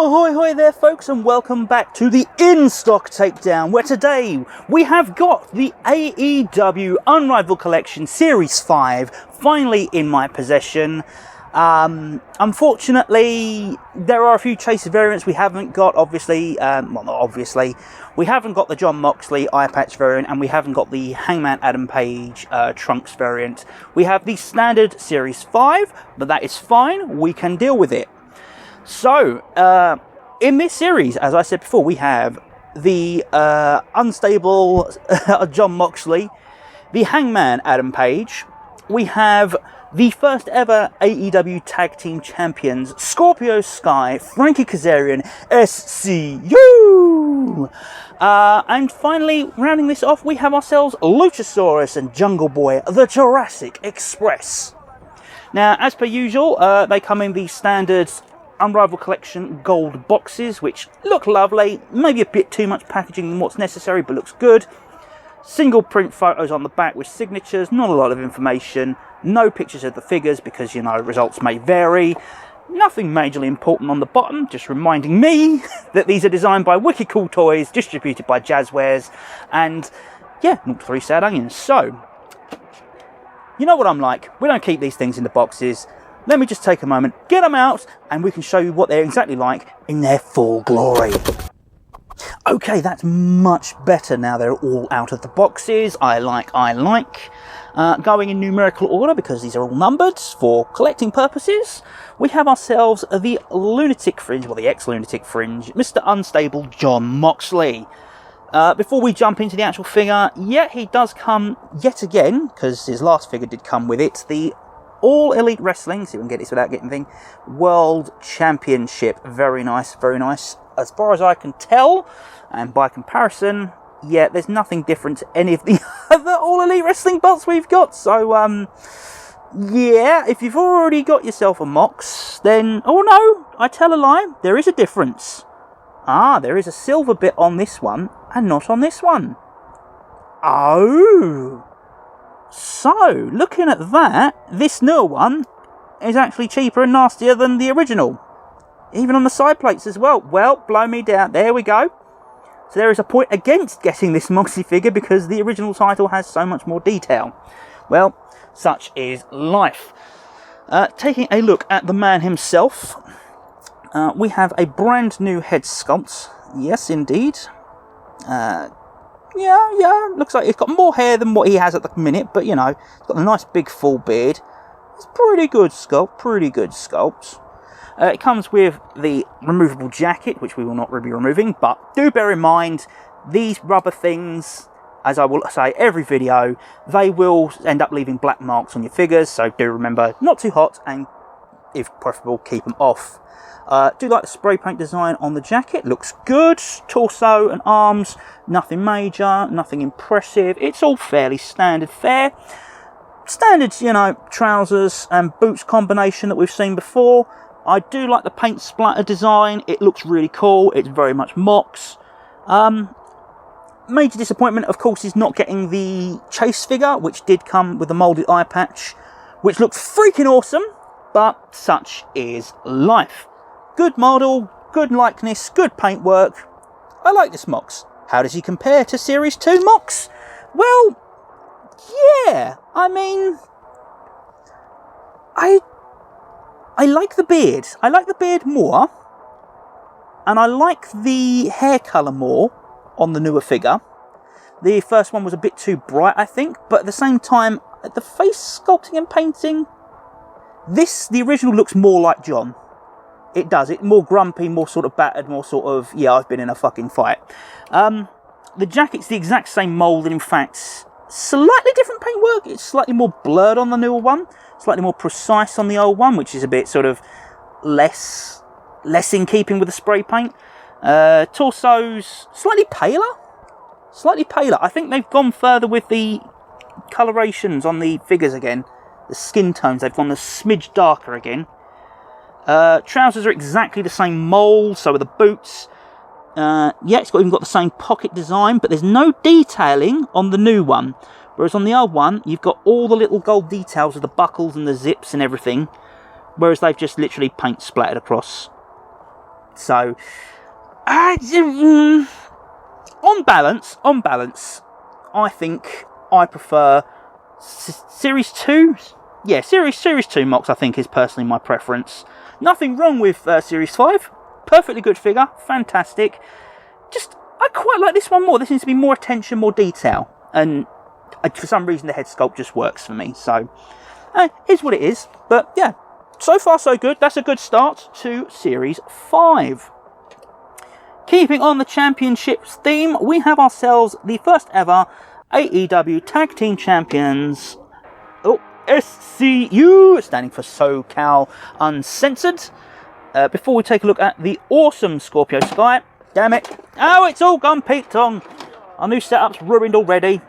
Ahoy hoy there folks, and welcome back to the In-Stock Takedown, where today we have got the AEW Unrivaled Collection Series 5 finally in my possession. Unfortunately, there are a few chase variants we haven't got, obviously, well not obviously, we haven't got the Jon Moxley eye patch variant, and we haven't got the Hangman Adam Page Trunks variant. We have the standard Series 5, but that is fine, we can deal with it. So, in this series, as I said before, we have the unstable Jon Moxley, the Hangman Adam Page, we have the first ever AEW Tag Team Champions, Scorpio Skye, Frankie Kazarian, SCU! And finally, rounding this off, we have ourselves Luchasaurus and Jungle Boy, the Jurassic Express. Now, as per usual, they come in the standard Unrivaled Collection gold boxes, which look lovely, maybe a bit too much packaging than what's necessary, but looks good. Single print photos on the back with signatures, not a lot of information, no pictures of the figures because, you know, results may vary. Nothing majorly important on the bottom, just reminding me that these are designed by Wicked Cool Toys, distributed by 𝙄𝙤, and yeah, not 3 sad onions. So, you know what I'm like, we don't keep these things in the boxes. Let me just take a moment, get them out, and we can show you what they're exactly like in their full glory. Okay, that's much better now they're all out of the boxes. I like. Going in numerical order, because these are all numbered for collecting purposes, we have ourselves the Lunatic Fringe, well, the ex-Lunatic Fringe, Mr. Unstable Jon Moxley. Before we jump into the actual figure, yeah, he does come yet again, because his last figure did come with it, the All Elite Wrestling, see if we can get this without getting thing, World Championship. Very nice, very nice. As far as I can tell, and by comparison, yeah, there's nothing different to any of the other All Elite Wrestling belts we've got. So, yeah, if you've already got yourself a Mox, then, oh no, I tell a lie, there is a difference. Ah, there is a silver bit on this one, and not on this one. Oh. So, looking at that, this newer one is actually cheaper and nastier than the original. Even on the side plates as well. Well, blow me down. There we go. So there is a point against getting this Moxley figure because the original title has so much more detail. Well, such is life. Taking a look at the man himself, we have a brand new head sculpt. Yes, indeed. Yeah, looks like he's got more hair than what he has at the minute, but you know, he's got a nice big full beard. It's pretty good sculpt, It comes with the removable jacket, which we will not be removing, but do bear in mind, these rubber things, as I will say every video, they will end up leaving black marks on your figures, so do remember, not too hot, and if preferable, keep them off. Do like the spray paint design on the jacket, looks good. Torso and arms, nothing major, nothing impressive. It's all fairly standard fare. Standard, you know, trousers and boots combination that we've seen before. I do like the paint splatter design, it looks really cool, it's very much Mox. Major disappointment, of course, is not getting the Chase figure, which did come with the moulded eye patch, which looks freaking awesome, but such is life. Good model, good likeness, good paintwork. I like this Mox. How does he compare to Series 2 Mox? Well, yeah, I mean, I like the beard. I like the beard more, and I like the hair colour more on the newer figure. The first one was a bit too bright, I think, but at the same time, the face sculpting and painting, the original looks more like Jon. It does. It's more grumpy, more sort of battered, more sort of, yeah, I've been in a fucking fight. The jacket's the exact same mould, and in fact, slightly different paintwork. It's slightly more blurred on the newer one, slightly more precise on the old one, which is a bit sort of less in keeping with the spray paint. Torso's slightly paler. I think they've gone further with the colorations on the figures again. The skin tones, they've gone a smidge darker again. Trousers are exactly the same mould, so are the boots. Yeah, it's even got the same pocket design, but there's no detailing on the new one. Whereas on the old one, you've got all the little gold details of the buckles and the zips and everything. Whereas they've just literally paint splattered across. So, on balance, I think I prefer Series 2. Yeah, Series 2 Mox, I think, is personally my preference. Nothing wrong with Series 5. Perfectly good figure. Fantastic. Just, I quite like this one more. This needs to be more attention, more detail. And for some reason, the head sculpt just works for me. So, it's what it is. But, yeah, so far so good. That's a good start to Series 5. Keeping on the championships theme, we have ourselves the first ever AEW Tag Team Champions, SCU, standing for SoCal Uncensored. Before we take a look at the awesome Scorpio Skye, damn it, oh, it's all gone peaked on. Our new setup's ruined already.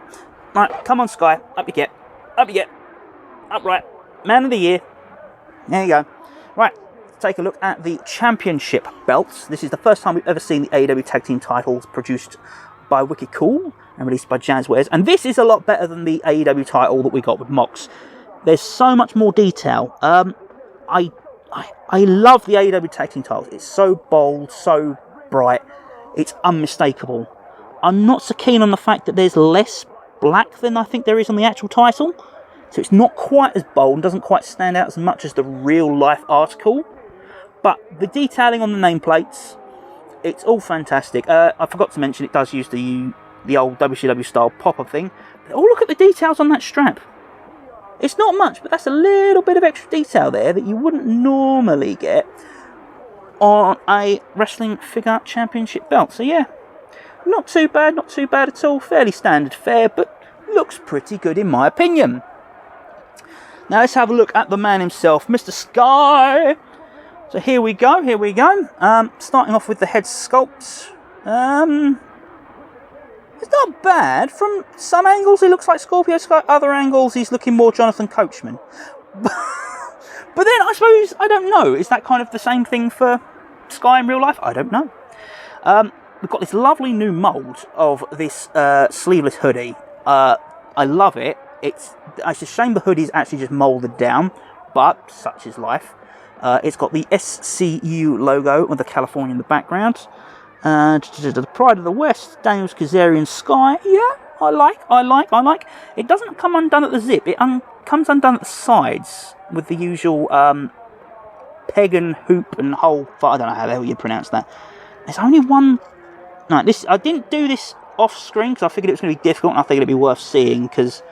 Right, come on Skye, up you get, upright, man of the year. There you go. Right, let's take a look at the championship belts. This is the first time we've ever seen the AEW Tag Team titles produced by Wicked Cool and released by 𝙤𝙤, and this is a lot better than the AEW title that we got with Mox. There's so much more detail. I love the AEW Tag Team titles. It's so bold, so bright. It's unmistakable. I'm not so keen on the fact that there's less black than I think there is on the actual title. So it's not quite as bold and doesn't quite stand out as much as the real life article. But the detailing on the nameplates, it's all fantastic. I forgot to mention it does use the old WCW style pop-up thing. But look at the details on that strap. It's not much, but that's a little bit of extra detail there that you wouldn't normally get on a wrestling figure championship belt. So yeah, not too bad at all. Fairly standard fare, but looks pretty good in my opinion. Now let's have a look at the man himself, Mr. Skye. So here we go. Starting off with the head sculpt. It's not bad. From some angles, he looks like Scorpio Skye. Other angles, he's looking more Jonathan Coachman. But then, I suppose, I don't know. Is that kind of the same thing for Skye in real life? I don't know. We've got this lovely new mould of this sleeveless hoodie. I love it. It's a shame the hoodie is actually just moulded down, but such is life. It's got the SCU logo with the California in the background. The Pride of the West, Daniels, Kazarian, Skye. Yeah, I like. It doesn't come undone at the zip. It comes undone at the sides with the usual peg and hoop and hole. I don't know how the hell you pronounce that. There's only one. No, I didn't do this off screen because I figured it was going to be difficult and I figured it'd be worth seeing because,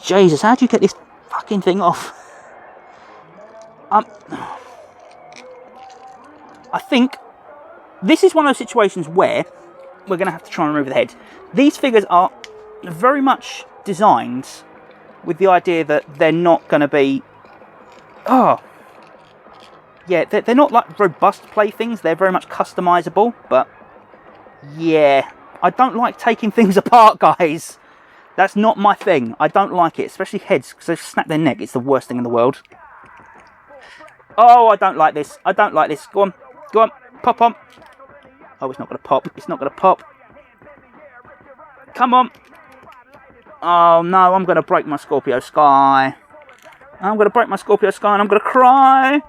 Jesus, how do you get this fucking thing off? I think this is one of those situations where we're going to have to try and remove the head. These figures are very much designed with the idea that they're not going to be... they're not like robust playthings. They're very much customizable. But, yeah, I don't like taking things apart, guys. That's not my thing. I don't like it, especially heads, because they snap their neck. It's the worst thing in the world. Oh, I don't like this. Go on, pop on. Oh, it's not going to pop. Come on. Oh, no, I'm going to break my Scorpio Skye. And I'm going to cry.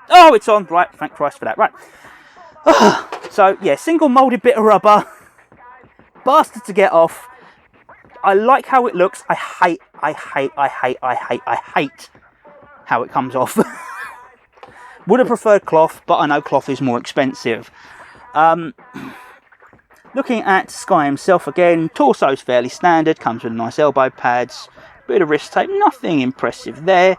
Oh, it's on. Right, thank Christ for that. Right. So, yeah, single moulded bit of rubber. Bastard to get off. I like how it looks. I hate how it comes off. Would have preferred cloth, but I know cloth is more expensive. Looking at Skye himself again, torso's fairly standard, comes with nice elbow pads, bit of wrist tape, nothing impressive there.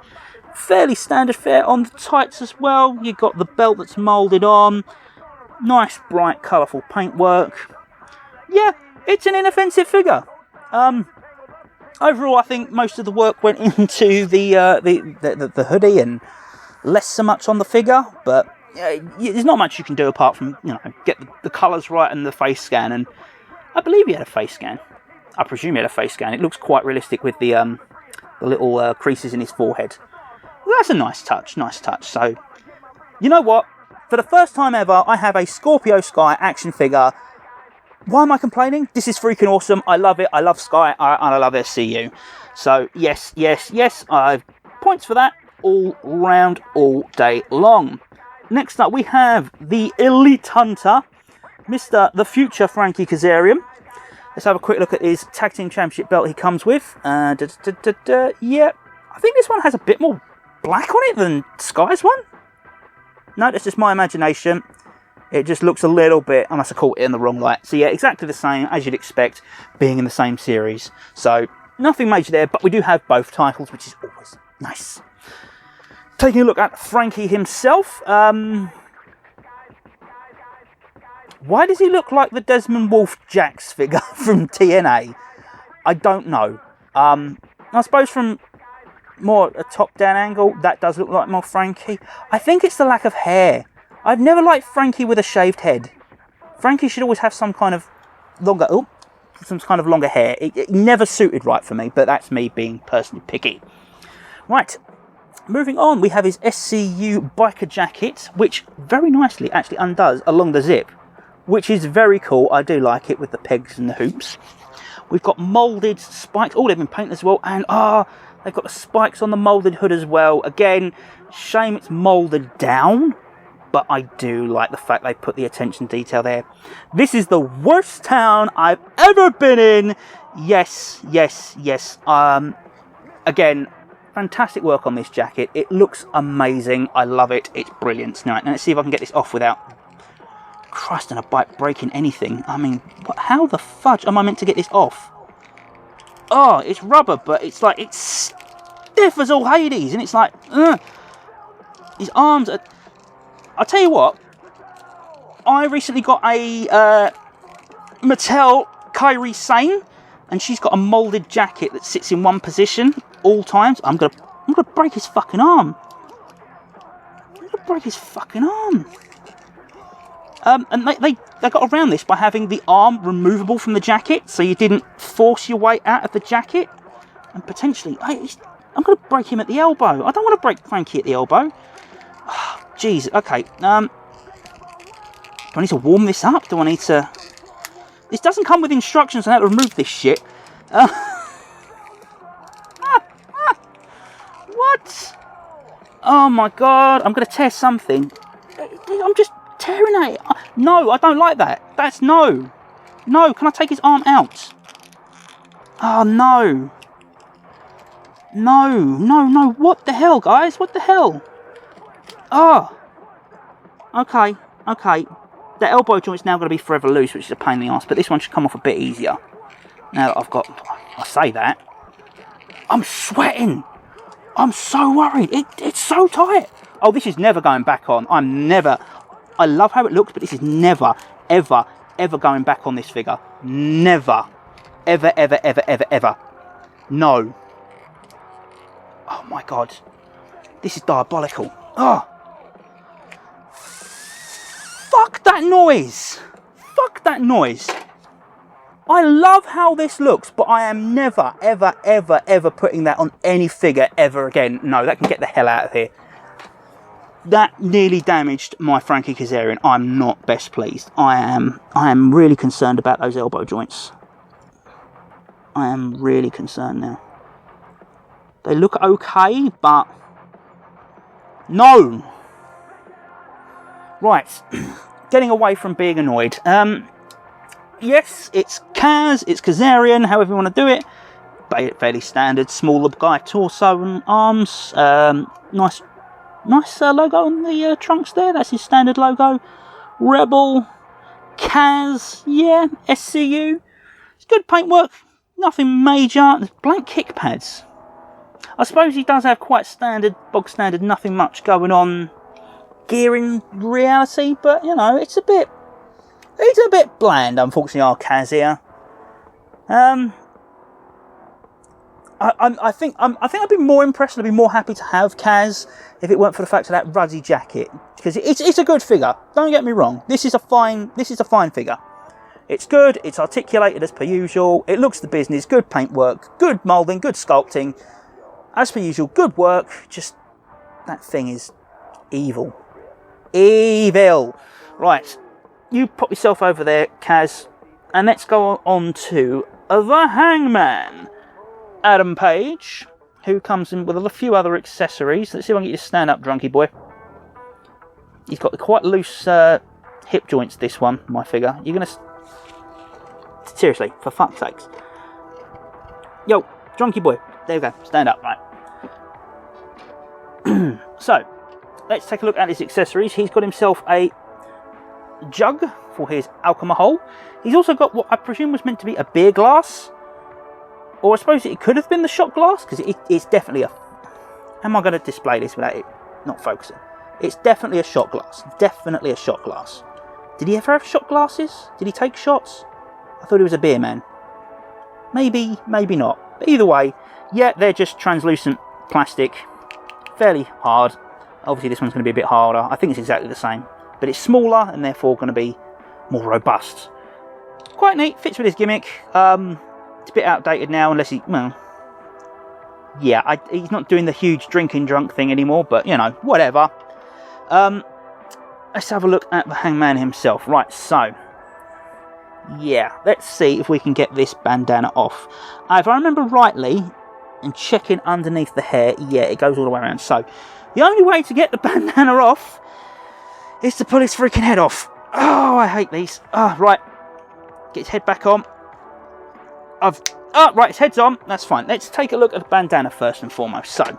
Fairly standard fare on the tights as well. You've got the belt that's moulded on, nice bright colourful paintwork. Yeah, it's an inoffensive figure. Overall, I think most of the work went into the hoodie and less so much on the figure, but there's not much you can do apart from, get the colours right and the face scan. And I believe he had a face scan. I presume he had a face scan. It looks quite realistic with the little creases in his forehead. Well, that's a nice touch. So, you know what? For the first time ever, I have a Scorpio Skye action figure. Why am I complaining? This is freaking awesome. I love it. I love Skye and I love SCU. So, yes. I have points for that all round, all day long. next up we have the Elite Hunter, Mr. The Future Frankie Kazarian. Let's have a quick look at his Tag Team Championship belt he comes with. Yeah, I think this one has a bit more black on it than Skye's one. No, that's just my imagination. It just looks a little bit, I must have caught it in the wrong light. So yeah, exactly the same as you'd expect being in the same series. So nothing major there, but we do have both titles, which is always nice. Taking a look at Frankie himself. Why does he look like the Desmond Wolfe Jax figure from TNA? I don't know. I suppose from more a top-down angle, that does look like more Frankie. I think it's the lack of hair. I've never liked Frankie with a shaved head. Frankie should always have some kind of longer hair. It never suited right for me, but that's me being personally picky. Right, moving on, we have his SCU biker jacket, which very nicely actually undoes along the zip, which is very cool. I do like it with the pegs and the hoops. We've got moulded spikes. Oh, they've been painted as well, and they've got the spikes on the moulded hood as well. Again, shame it's moulded down, but I do like the fact they put the attention to detail there. This is the worst town I've ever been in. Yes. Again, fantastic work on this jacket. It looks amazing. I love it. It's brilliant. Now let's see if I can get this off without, Christ on a bike, breaking anything. I mean, how the fudge am I meant to get this off? Oh, it's rubber, but it's like, it's stiff as all Hades, and it's like, his arms are... I'll tell you what, I recently got a Mattel Kairi Sane, and she's got a moulded jacket that sits in one position all times. I'm gonna break his fucking arm. And they got around this by having the arm removable from the jacket, so you didn't force your way out of the jacket. And potentially, I'm going to break him at the elbow. I don't want to break Frankie at the elbow. Oh, jeez, okay. Do I need to warm this up? Do I need to... This doesn't come with instructions on how to remove this shit. What? Oh my god, I'm going to tear something. I'm just tearing at it. No, I don't like that. That's no. No, can I take his arm out? Oh, no. No. What the hell, guys? What the hell? Oh. Okay. The elbow joint's now going to be forever loose, which is a pain in the arse, but this one should come off a bit easier. Now that I've got... I say that. I'm sweating. I'm so worried. It's so tight. Oh, this is never going back on. I love how it looks, but this is never, ever going back on this figure. Never. Ever. No. Oh my god. This is diabolical. Oh. Fuck that noise. I love how this looks, but I am never, ever putting that on any figure ever again. No, that can get the hell out of here. That nearly damaged my Frankie Kazarian. I'm not best pleased. I am really concerned about those elbow joints. I am really concerned now. They look okay, but no. Right, getting away from being annoyed. Yes, it's Kaz, it's Kazarian, however you want to do it. Fairly standard, smaller guy torso and arms. Nice logo on the trunks there. That's his standard logo. Rebel, Kaz, yeah, SCU. It's good paintwork, nothing major. There's blank kick pads. I suppose he does have quite standard, bog standard, nothing much going on gear in reality, but you know, it's a bit bland, unfortunately, our Kaz here. I think I'd be more impressed and I'd be more happy to have Kaz if it weren't for the fact of that ruddy jacket, because it's a good figure. Don't get me wrong. This is a fine figure. It's good. It's articulated as per usual. It looks the business. Good paintwork. Good moulding. Good sculpting. As per usual. Good work. Just that thing is evil. Right. You pop yourself over there, Kaz, and let's go on to the Hangman, Adam Page, who comes in with a few other accessories. Let's see if I can get you to stand up, drunky boy. He's got quite loose hip joints, this one, my figure. You're going to... Seriously, for fuck's sakes. Yo, drunky boy. There we go. Stand up, right. So, let's take a look at his accessories. He's got himself a jug for his alcohol. He's also got what I presume was meant to be a beer glass. Or I suppose it could have been the shot glass, because it's definitely a... How am I going to display this without it not focusing? It's definitely a shot glass. Definitely a shot glass. Did he ever have shot glasses? Did he take shots? I thought he was a beer man. Maybe, maybe not. But either way, yeah, they're just translucent plastic. Fairly hard. Obviously this one's going to be a bit harder. I think it's exactly the same. But it's smaller and therefore going to be more robust. Quite neat. Fits with his gimmick. It's a bit outdated now unless he... Well... Yeah, he's not doing the huge drinking drunk thing anymore, but, you know, whatever. Let's have a look at the Hangman himself. Right, so... Yeah, let's see if we can get this bandana off. If I remember rightly, and checking underneath the hair, yeah, it goes all the way around. So, the only way to get the bandana off is to pull his freaking head off. Oh, I hate these. Oh, right. Get his head back on. Right, his head's on. That's fine. Let's take a look at the bandana first and foremost. So,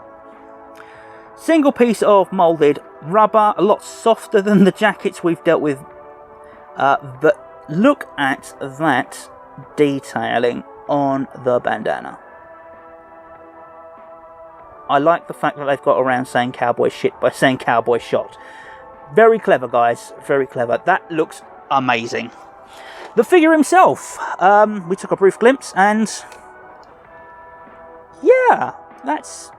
single piece of moulded rubber, a lot softer than the jackets we've dealt with. But look at that detailing on the bandana. I like the fact that they've got around saying cowboy shit by saying cowboy shot. Very clever, guys. Very clever. That looks amazing. The figure himself. We took a brief glimpse and... Yeah, that's...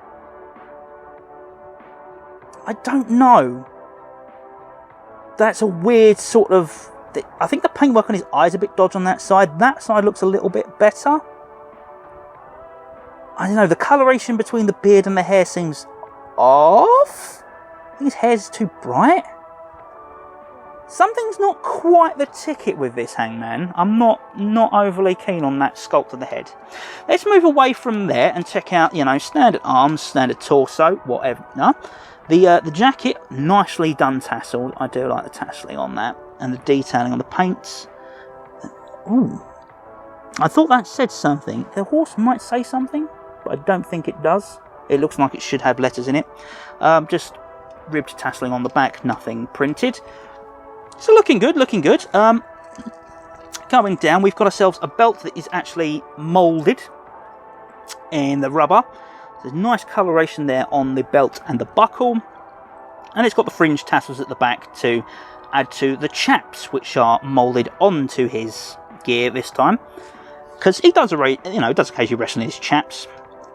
I don't know. That's a weird sort of... I think the paintwork on his eyes is a bit dodgy on that side. That side looks a little bit better. I don't know, the coloration between the beard and the hair seems off. I think his hair's too bright. Something's not quite the ticket with this Hangman. I'm not overly keen on that sculpt of the head. Let's move away from there and check out, you know, standard arms, standard torso, whatever. No? The jacket, nicely done tassel. I do like the tasseling on that. And the detailing on the paints. Ooh. I thought that said something. The horse might say something, but I don't think it does. It looks like it should have letters in it. Just ribbed tasseling on the back, nothing printed. So looking good, looking good. Going down, we've got ourselves a belt that is actually moulded in the rubber. There's nice coloration there on the belt and the buckle. And it's got the fringe tassels at the back to add to the chaps, which are moulded onto his gear this time. Because he does, does occasionally wrestle in his chaps.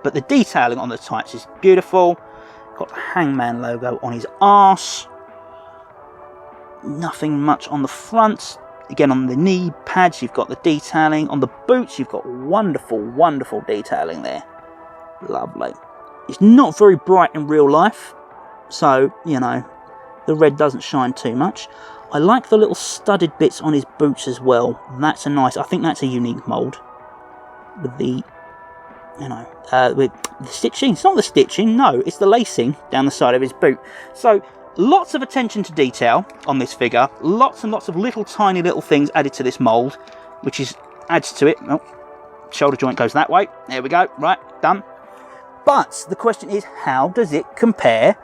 But the detailing on the tights is beautiful. Got the Hangman logo on his arse. Nothing much on the front. Again, on the knee pads, you've got the detailing. On the boots, you've got wonderful, wonderful detailing there. Lovely. It's not very bright in real life. So, you know, the red doesn't shine too much. I like the little studded bits on his boots as well. That's a nice, I think that's a unique mould. With the, with the stitching. It's not the stitching, no, it's the lacing down the side of his boot. So, lots of attention to detail on this figure. Lots and lots of tiny little things added to this mould, which adds to it. Oh, shoulder joint goes that way. There we go. Right, done. But the question is, how does it compare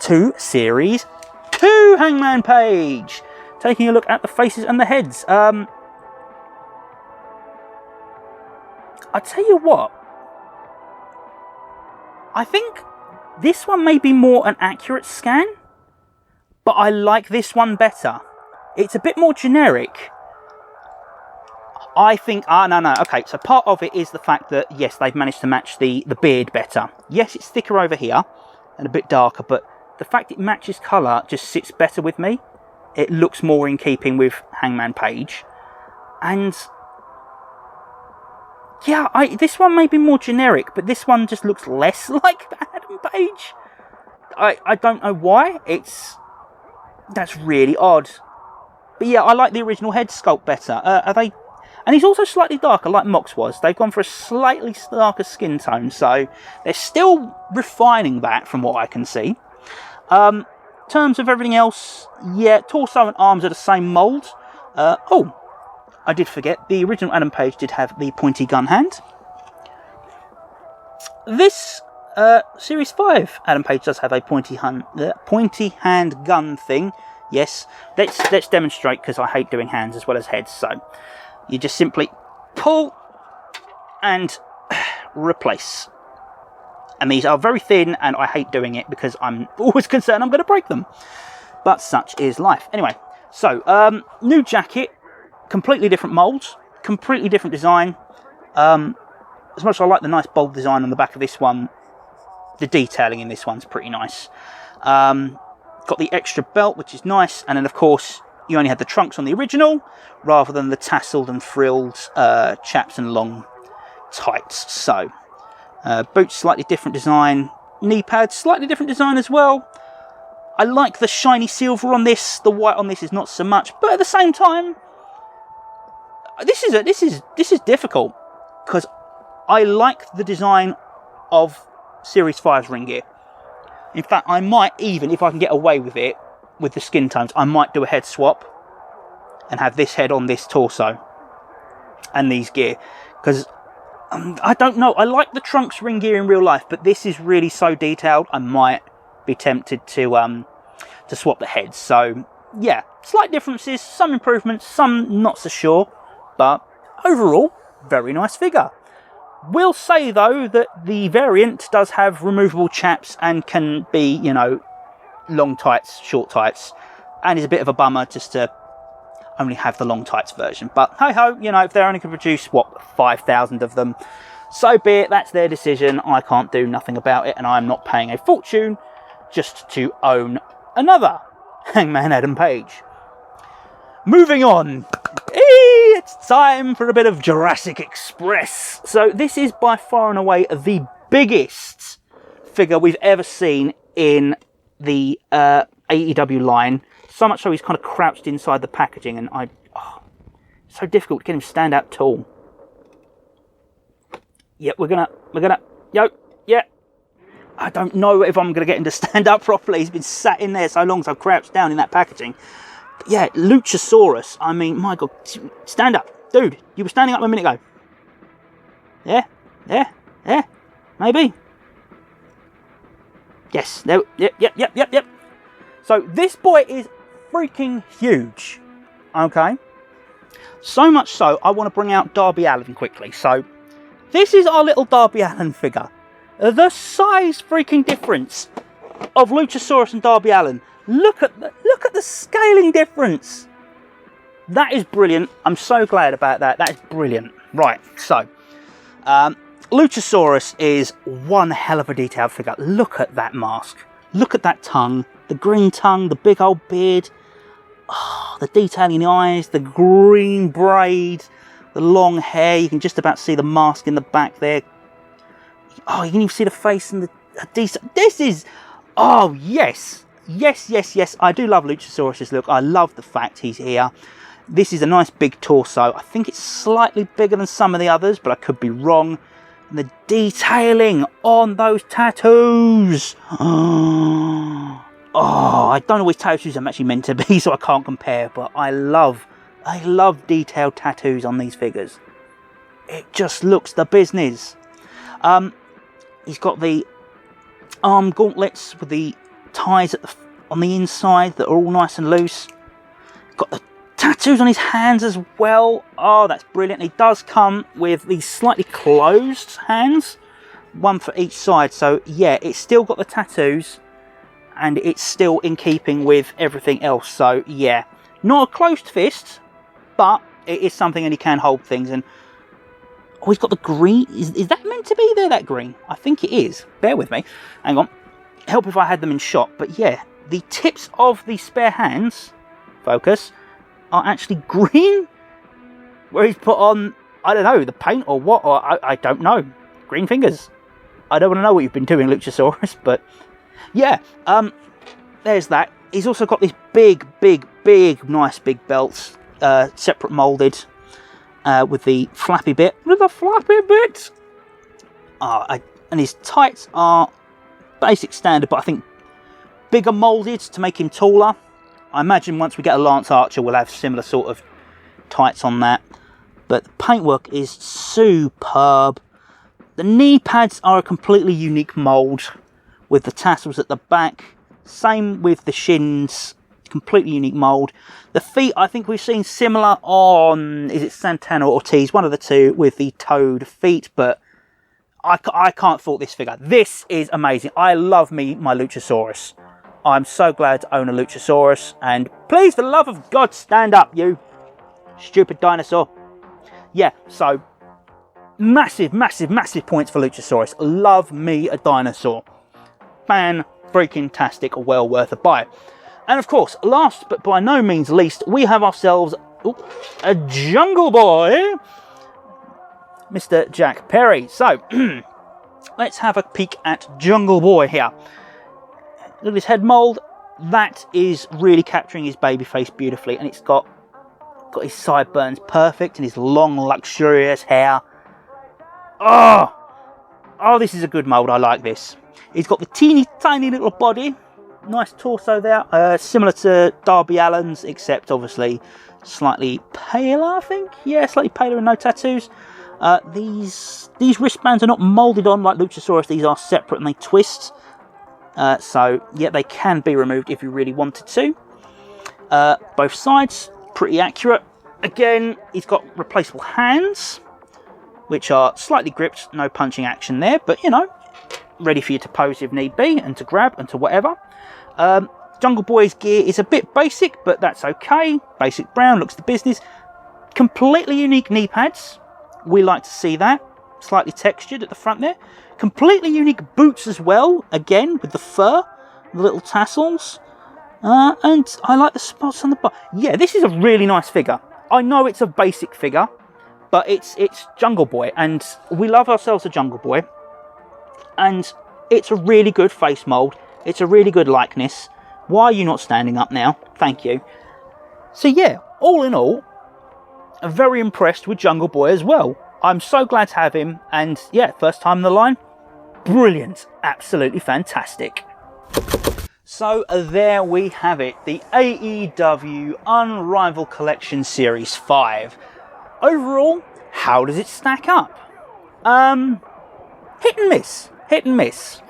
to Series 2 Hangman Page? Taking a look at the faces and the heads. I tell you what. I think this one may be more an accurate scan. But I like this one better. It's a bit more generic. I think... no. Okay, so part of it is the fact that, yes, they've managed to match the beard better. Yes, it's thicker over here and a bit darker, but the fact it matches colour just sits better with me. It looks more in keeping with Hangman Page. And... yeah, this one may be more generic, but this one just looks less like Adam Page. I don't know why. That's really odd. But yeah, I like the original head sculpt better. Are they... And he's also slightly darker, like Mox was. They've gone for a slightly darker skin tone, so they're still refining that from what I can see. terms of everything else, yeah, torso and arms are the same mould. Oh, I did forget, the original Adam Page did have the pointy gun hand. This Series 5 Adam Page does have a pointy hand gun thing. Yes, let's demonstrate, because I hate doing hands as well as heads. So you just simply pull and replace. And these are very thin, and I hate doing it because I'm always concerned I'm going to break them. But such is life. Anyway, so new jacket, completely different molds, completely different design. As much as I like the nice bold design on the back of this one, the detailing in this one's pretty nice. Got the extra belt, which is nice, and then of course you only had the trunks on the original, rather than the tasseled and frilled chaps and long tights. So boots, slightly different design. Knee pads, slightly different design as well. I like the shiny silver on this. The white on this is not so much, but at the same time, this is difficult, because I like the design of Series 5's ring gear. In fact, I might even, if I can get away with it, with the skin tones, I might do a head swap and have this head on this torso and these gear, because I don't know, I like the Trunks ring gear in real life, but this is really so detailed, I might be tempted to swap the heads. So yeah, slight differences, some improvements, some not so sure, but overall, very nice figure. Will say though that the variant does have removable chaps and can be, you know, long tights, short tights, and is a bit of a bummer just to only have the long tights version. But hey ho, you know, if they're only going to produce, what, 5,000 of them, so be it, that's their decision. I can't do nothing about it, and I'm not paying a fortune just to own another Hangman Adam Page. Moving on, it's time for a bit of Jurassic Express. So this is by far and away the biggest figure we've ever seen in the AEW line. So much so he's kind of crouched inside the packaging, and it's so difficult to get him stand up tall. Yeah, we're gonna, yeah. I don't know if I'm gonna get him to stand up properly. He's been sat in there so long, so crouched down in that packaging. But yeah, Luchasaurus. I mean, my God, stand up, dude. You were standing up a minute ago. Yeah, maybe. Yes. No. Yep. So this boy is freaking huge. Okay. So much so, I want to bring out Darby Allin quickly. So this is our little Darby Allin figure. The size freaking difference of Luchasaurus and Darby Allin. Look at the scaling difference. That is brilliant. I'm so glad about that. That is brilliant. Right, so Luchasaurus is one hell of a detailed figure. Look at that mask. Look at that tongue. The green tongue, the big old beard. Oh, the detailing in the eyes, the green braid, the long hair. You can just about see the mask in the back there. Oh, you can even see the face and the this is, oh yes. Yes. I do love Luchasaurus' look. I love the fact he's here. This is a nice big torso. I think it's slightly bigger than some of the others, but I could be wrong. And the detailing on those tattoos. Oh, I don't know which tattoos I'm actually meant to be, so I can't compare, but I love detailed tattoos on these figures. It just looks the business. He's got the arm gauntlets with the ties on the inside that are all nice and loose. Got the tattoos on his hands as well. Oh, that's brilliant. He does come with these slightly closed hands, one for each side. So yeah, it's still got the tattoos, and it's still in keeping with everything else. So yeah, not a closed fist, but it is something, and he can hold things. And oh, he's got the green. Is that meant to be there, that green? I think it is. Bear with me. Hang on. Help if I had them in shot. But yeah, the tips of the spare hands, focus, are actually green. Where he's put on, I don't know, the paint or what, or I don't know. Green fingers. I don't want to know what you've been doing, Luchasaurus, but yeah, there's that. He's also got these big, nice big belts, separate moulded, with the flappy bit. And his tights are basic standard, but I think bigger moulded to make him taller. I imagine once we get a Lance Archer, we'll have similar sort of tights on that. But the paintwork is superb. The knee pads are a completely unique mould with the tassels at the back. Same with the shins, completely unique mould. The feet, I think we've seen similar on, is it Santana or Ortiz? One of the two with the toed feet, but I can't fault this figure. This is amazing. I love my Luchasaurus. I'm so glad to own a Luchasaurus. And please, for the love of God, stand up, you stupid dinosaur. Yeah, so massive, massive, massive points for Luchasaurus. Love me a dinosaur. Fan-freaking-tastic, well worth a buy. And of course, last but by no means least, we have ourselves a Jungle Boy, Mr. Jack Perry. So, let's have a peek at Jungle Boy here. Look at his head mould. That is really capturing his baby face beautifully. And it's got his sideburns perfect and his long, luxurious hair. Oh, this is a good mould. I like this. He's got the teeny tiny little body. Nice torso there. Similar to Darby Allin's, except obviously slightly paler, I think. Yeah, slightly paler and no tattoos. These wristbands are not moulded on like Luchasaurus. These are separate and they twist. So, yeah, they can be removed if you really wanted to. Both sides, pretty accurate. Again, he's got replaceable hands, which are slightly gripped. No punching action there, but, you know, ready for you to pose if need be, and to grab, and to whatever. Jungle Boy's gear is a bit basic, but that's okay. Basic brown, looks the business. Completely unique knee pads. We like to see that. Slightly textured at the front there. Completely unique boots as well. Again, with the fur, the little tassels. And I like the spots on the butt. Yeah, this is a really nice figure. I know it's a basic figure, but it's Jungle Boy. And we love ourselves a Jungle Boy. And it's a really good face mould. It's a really good likeness. Why are you not standing up now? Thank you. So yeah, all in all, I'm very impressed with Jungle Boy as well. I'm so glad to have him. And yeah, first time in the line. Brilliant. Absolutely fantastic. So there we have it. The AEW Unrivaled Collection Series 5. Overall, how does it stack up? Hit and miss. Hit and miss.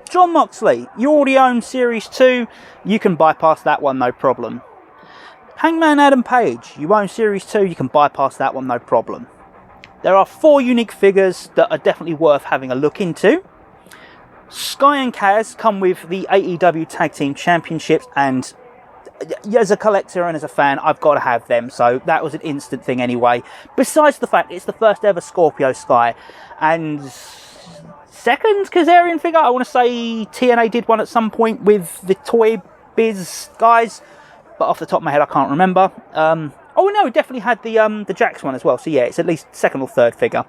Jon Moxley, you already own Series 2. You can bypass that one, no problem. Hangman Adam Page, you own Series 2. You can bypass that one, no problem. There are 4 unique figures that are definitely worth having a look into. Skye and Kaz come with the AEW Tag Team Championships, and as a collector and as a fan, I've got to have them. So that was an instant thing anyway. Besides the fact it's the first ever Scorpio Skye, and second Kazarian figure. I want to say TNA did one at some point with the Toy Biz guys, but off the top of my head I can't remember. Oh no, it definitely had the Jax one as well. So yeah, it's at least second or third figure.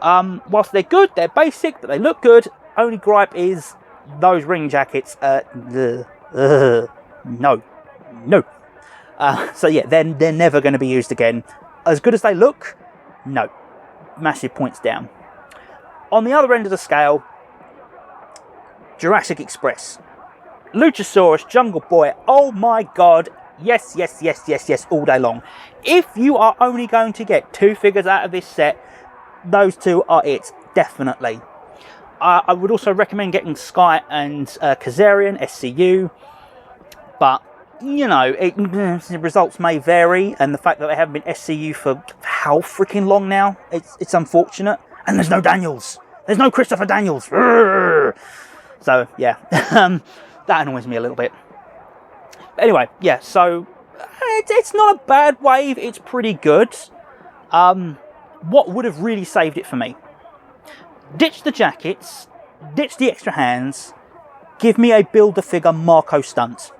Whilst they're good, they're basic, but they look good. Only gripe is those ring jackets. No. So yeah, they're never going to be used again. As good as they look, no. Massive points down. On the other end of the scale, Jurassic Express, Luchasaurus, Jungle Boy. Oh my God. Yes, yes, yes, yes, yes, all day long. If you are only going to get 2 figures out of this set, those 2 are it, definitely. I would also recommend getting Skye and Kazarian, SCU, but, you know, the results may vary, and the fact that they haven't been SCU for how freaking long now, it's unfortunate. And there's no Daniels. There's no Christopher Daniels. So, yeah, that annoys me a little bit. But anyway, yeah, so it's not a bad wave. It's pretty good. What would have really saved it for me? Ditch the jackets, ditch the extra hands, give me a Build-A-Figure Marco Stunt.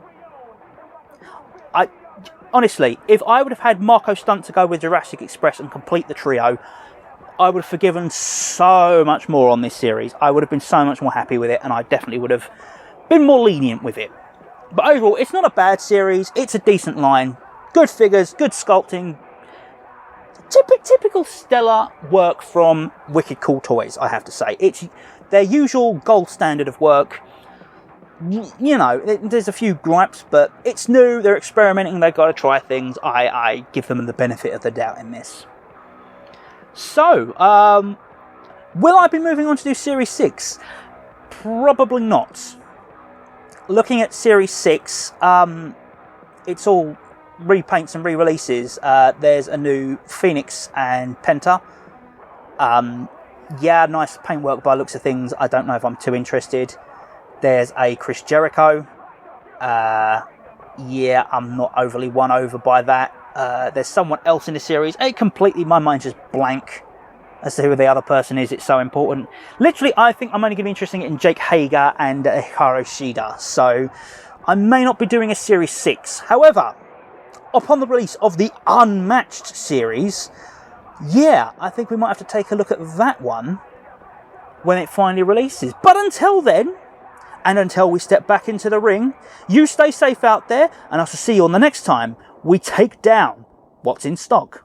Honestly, if I would have had Marco Stunt to go with Jurassic Express and complete the trio, I would have forgiven so much more on this series. I would have been so much more happy with it, and I definitely would have been more lenient with it. But overall, it's not a bad series. It's a decent line. Good figures, good sculpting. Typical stellar work from Wicked Cool Toys, I have to say. It's their usual gold standard of work. you know, there's a few gripes, but it's new, they're experimenting, they've got to try things. I give them the benefit of the doubt in this. So, will I be moving on to do Series 6? Probably not. Looking at Series 6, it's all repaints and re-releases. There's a new Phoenix and Penta. Yeah, nice paintwork by the looks of things. I don't know if I'm too interested. There's a Chris Jericho. Yeah, I'm not overly won over by that. There's someone else in the series. My mind's just blank as to who the other person is. It's so important. Literally, I think I'm only going to be interested in Jake Hager and Hikaru Shida. So, I may not be doing a Series 6. However, upon the release of the Unmatched series, yeah, I think we might have to take a look at that one when it finally releases. But until then, and until we step back into the ring, you stay safe out there, and I shall see you on the next time we take down what's in stock.